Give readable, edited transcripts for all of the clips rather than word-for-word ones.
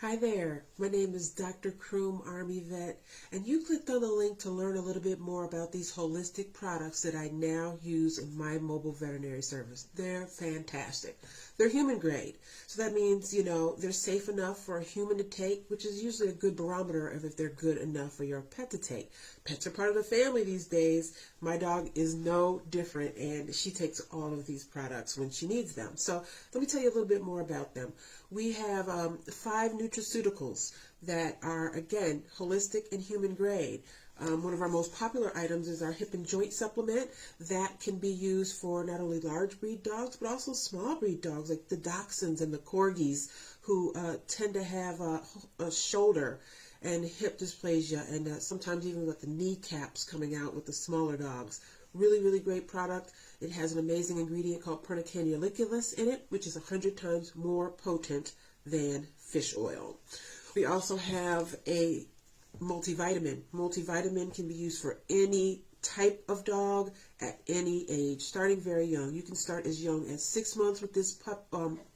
Hi there, my name is Dr. Croom, Army Vet, and you clicked on the link to learn a little bit more about these holistic products that I now use in my mobile veterinary service. They're fantastic. They're human grade, so that means, they're safe enough for a human to take, which is usually a good barometer of if they're good enough for your pet to take. Pets are part of the family these days. My dog is no different, and she takes all of these products when she needs them. So let me tell you a little bit more about them. We have 5 nutraceuticals that are, again, holistic and human grade. One of our most popular items is our hip and joint supplement that can be used for not only large breed dogs, but also small breed dogs like the dachshunds and the corgis who tend to have a shoulder and hip dysplasia, and sometimes even with the kneecaps coming out with the smaller dogs. Really, really great product. It has an amazing ingredient called Pernicanioliculus in it, which is 100 times more potent than fish oil. We also have a multivitamin. Multivitamin can be used for any type of dog at any age, starting very young. You can start as young as 6 months with this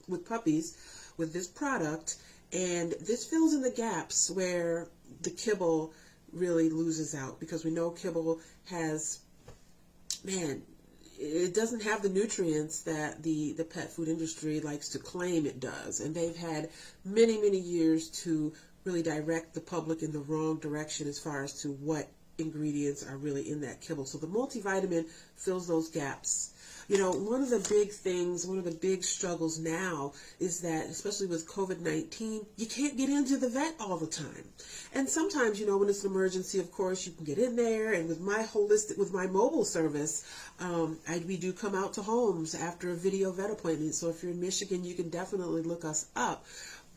with puppies with this product, and this fills in the gaps where the kibble really loses out, because we know kibble has, it doesn't have the nutrients that the pet food industry likes to claim it does. And they've had many, many years to really direct the public in the wrong direction as far as to what ingredients are really in that kibble. So the multivitamin fills those gaps. One of the big things, one of the big struggles now is that, especially with COVID-19, you can't get into the vet all the time. And sometimes, when it's an emergency, of course, you can get in there. And with my mobile service, we do come out to homes after a video vet appointment. So if you're in Michigan, you can definitely look us up.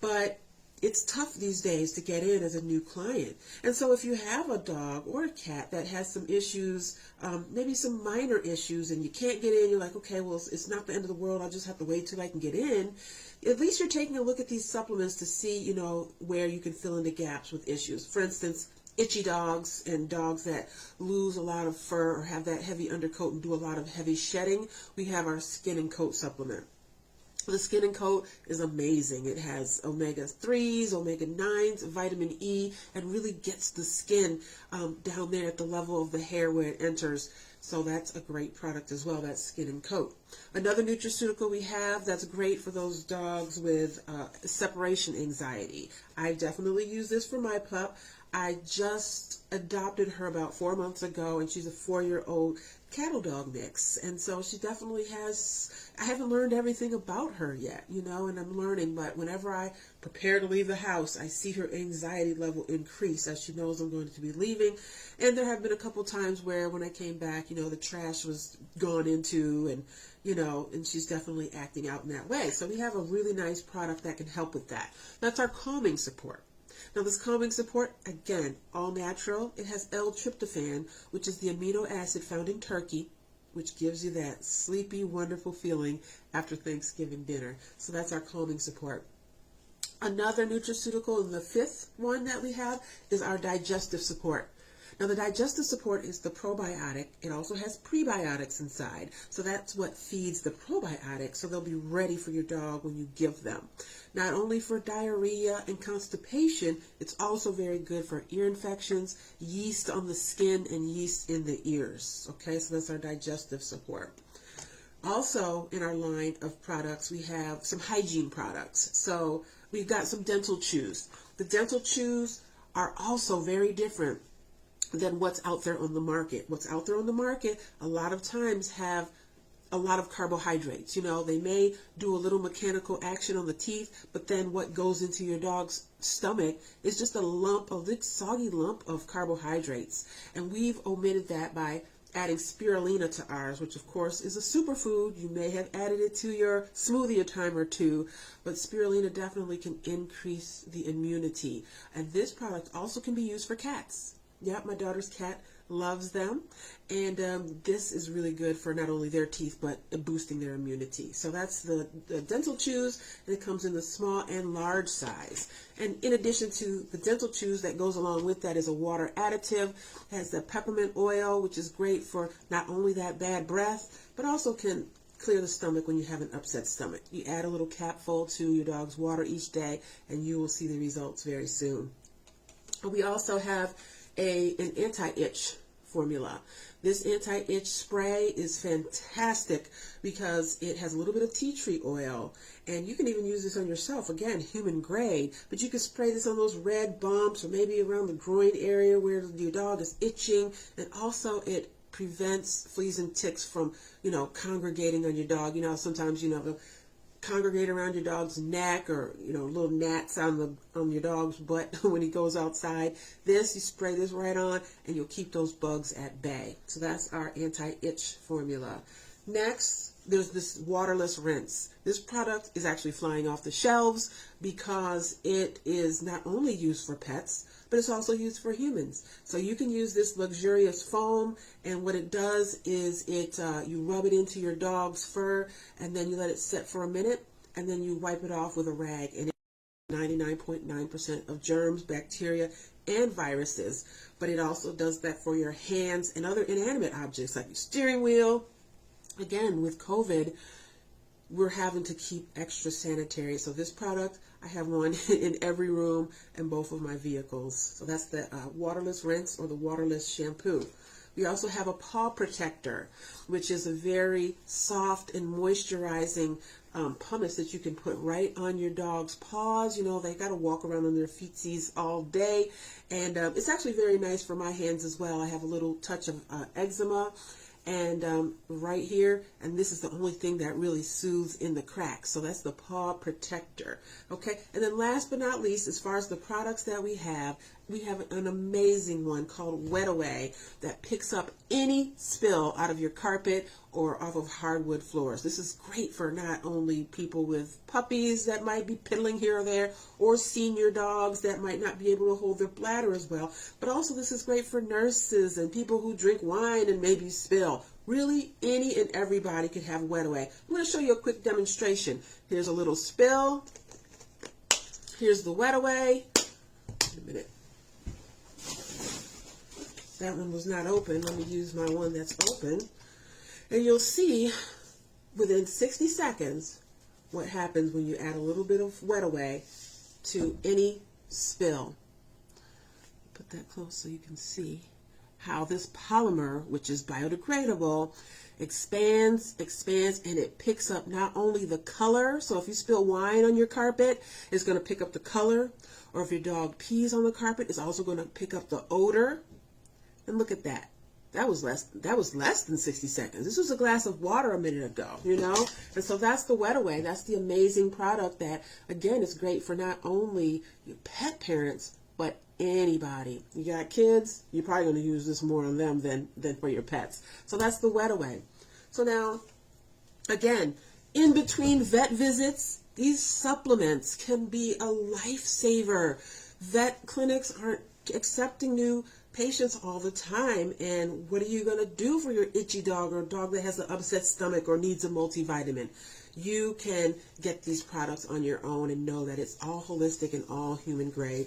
But it's tough these days to get in as a new client. And so if you have a dog or a cat that has some issues, maybe some minor issues, and you can't get in, you're like, okay, well, it's not the end of the world. I'll just have to wait till I can get in. At least you're taking a look at these supplements to see, where you can fill in the gaps with issues. For instance, itchy dogs and dogs that lose a lot of fur or have that heavy undercoat and do a lot of heavy shedding, we have our skin and coat supplement. The skin and coat is amazing. It has omega-3s, omega-9s, vitamin E, and really gets the skin down there at the level of the hair where it enters. So that's a great product as well, that skin and coat. Another nutraceutical we have that's great for those dogs with separation anxiety. I definitely use this for my pup. I just adopted her about 4 months ago, and she's a 4-year-old cattle dog mix. And so she definitely I haven't learned everything about her yet, and I'm learning. But whenever I prepare to leave the house, I see her anxiety level increase as she knows I'm going to be leaving. And there have been a couple times where when I came back, the trash was gone into, and and she's definitely acting out in that way. So we have a really nice product that can help with that. That's our calming support. Now this calming support, again, all natural. It has L-tryptophan, which is the amino acid found in turkey, which gives you that sleepy, wonderful feeling after Thanksgiving dinner. So that's our calming support. Another nutraceutical, and the 5th one that we have, is our digestive support. Now the digestive support is the probiotic. It also has prebiotics inside. So that's what feeds the probiotics, so they'll be ready for your dog when you give them. Not only for diarrhea and constipation, it's also very good for ear infections, yeast on the skin, and yeast in the ears. Okay, so that's our digestive support. Also, in our line of products, we have some hygiene products. So we've got some dental chews. The dental chews are also very different than what's out there on the market. What's out there on the market a lot of times have a lot of carbohydrates. They may do a little mechanical action on the teeth, but then what goes into your dog's stomach is just a big soggy lump of carbohydrates. And we've omitted that by adding spirulina to ours, which of course is a superfood. You may have added it to your smoothie a time or two, but spirulina definitely can increase the immunity. And this product also can be used for cats. Yeah, my daughter's cat loves them, and this is really good for not only their teeth, but boosting their immunity. So that's the dental chews, and it comes in the small and large size. And in addition to the dental chews, that goes along with that is a water additive. It has the peppermint oil, which is great for not only that bad breath, but also can clear the stomach when you have an upset stomach. You add a little capful to your dog's water each day, and you will see the results very soon. We also have an anti-itch formula. This anti-itch spray is fantastic because it has a little bit of tea tree oil, and you can even use this on yourself, again, human grade, but you can spray this on those red bumps or maybe around the groin area where your dog is itching, and also it prevents fleas and ticks from, congregating on your dog. Sometimes, they'll congregate around your dog's neck, or little gnats on your dog's butt when he goes outside. You spray this right on, and you'll keep those bugs at bay. So that's our anti-itch formula. Next, there's this waterless rinse. This product is actually flying off the shelves because it is not only used for pets, but it's also used for humans. So you can use this luxurious foam, and what it does is you rub it into your dog's fur, and then you let it sit for a minute, and then you wipe it off with a rag, and 99.9% of germs, bacteria, and viruses. But it also does that for your hands and other inanimate objects like your steering wheel. Again, with COVID, we're having to keep extra sanitary. So this product, I have one in every room in both of my vehicles. So that's the waterless rinse, or the waterless shampoo. We also have a paw protector, which is a very soft and moisturizing pumice that you can put right on your dog's paws. They got to walk around on their feetsies all day. And it's actually very nice for my hands as well. I have a little touch of eczema. And right here, and this is the only thing that really soothes in the cracks. So that's the paw protector. Okay, and then last but not least, as far as the products that we have an amazing one called Wet Away that picks up any spill out of your carpet or off of hardwood floors. This is great for not only people with puppies that might be piddling here or there, or senior dogs that might not be able to hold their bladder as well, but also this is great for nurses and people who drink wine and maybe spill. Really, any and everybody can have Wet Away. I'm going to show you a quick demonstration. Here's a little spill. Here's the Wet Away. Wait a minute. That one was not open. Let me use my one that's open. And you'll see within 60 seconds what happens when you add a little bit of Wet Away to any spill. Put that close so you can see how this polymer, which is biodegradable, expands, and it picks up not only the color. So if you spill wine on your carpet, it's going to pick up the color. Or if your dog pees on the carpet, it's also going to pick up the odor. And look at that. That was less than 60 seconds. This was a glass of water a minute ago, And so that's the Wet Away. That's the amazing product that, again, is great for not only your pet parents, but anybody. You got kids, you're probably going to use this more on them than for your pets. So that's the Wet Away. So now, again, in between vet visits, these supplements can be a lifesaver. Vet clinics aren't accepting new patients all the time, and what are you going to do for your itchy dog, or a dog that has an upset stomach or needs a multivitamin? You can get these products on your own and know that it's all holistic and all human grade.